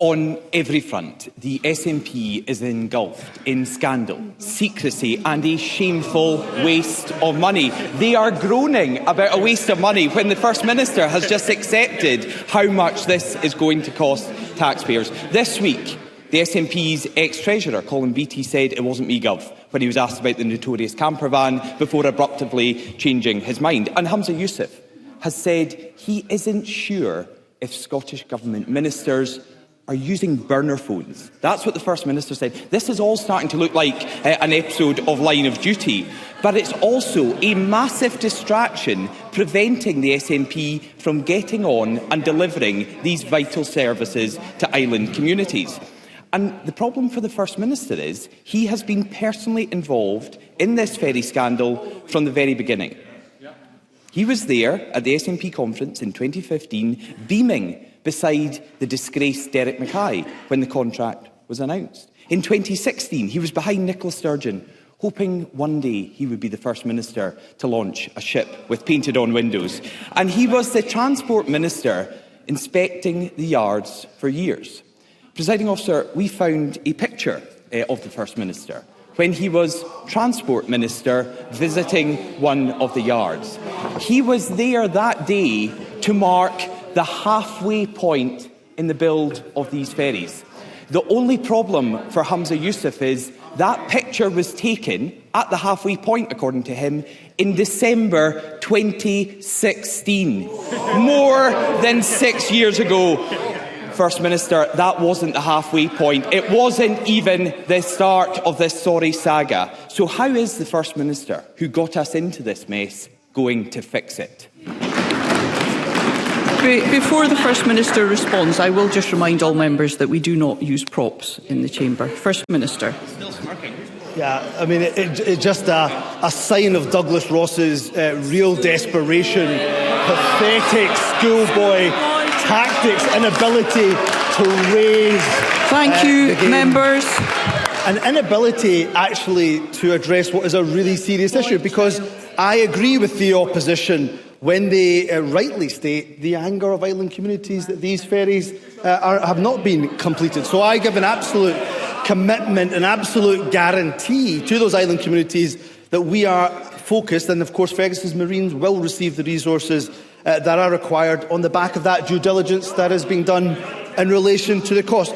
On every front, the SNP is engulfed in scandal, secrecy and a shameful waste of money. They are groaning about a waste of money when the First Minister has just accepted how much this is going to cost taxpayers. This week, the SNP's ex-treasurer, Colin Beattie, said it wasn't me, Gov, when he was asked about the notorious camper van before abruptly changing his mind. And Humza Yousaf has said he isn't sure if Scottish Government ministers are using burner phones. That's what the First Minister said. This is all starting to look like an episode of Line of Duty, but it's also a massive distraction preventing the SNP from getting on and delivering these vital services to island communities. And the problem for the First Minister is he has been personally involved in this ferry scandal from the very beginning. He was there at the SNP conference in 2015, beaming beside the disgraced Derek Mackay when the contract was announced. In 2016, he was behind Nicola Sturgeon, hoping one day he would be the First Minister to launch a ship with painted-on windows. And he was the Transport Minister inspecting the yards for years. Presiding Officer, we found a picture of the First Minister when he was Transport Minister visiting one of the yards. He was there that day to mark the halfway point in the build of these ferries. The only problem for Humza Yousaf is that picture was taken at the halfway point, according to him, in December 2016. More than 6 years ago. First Minister, that wasn't the halfway point. It wasn't even the start of this sorry saga. So how is the First Minister, who got us into this mess, going to fix it? Before the First Minister responds, I will just remind all members that we do not use props in the chamber. First Minister. Still smirking. Yeah, I mean, it's just a sign of Douglas Ross's real desperation, pathetic schoolboy tactics, inability to raise... Thank you, members. An inability, actually, to address what is a really serious issue, because I agree with the opposition when they rightly state the anger of island communities that these ferries have not been completed. So I give an absolute commitment, an absolute guarantee to those island communities that we are focused, and of course Ferguson Marine will receive the resources that are required on the back of that due diligence that is being done in relation to the cost.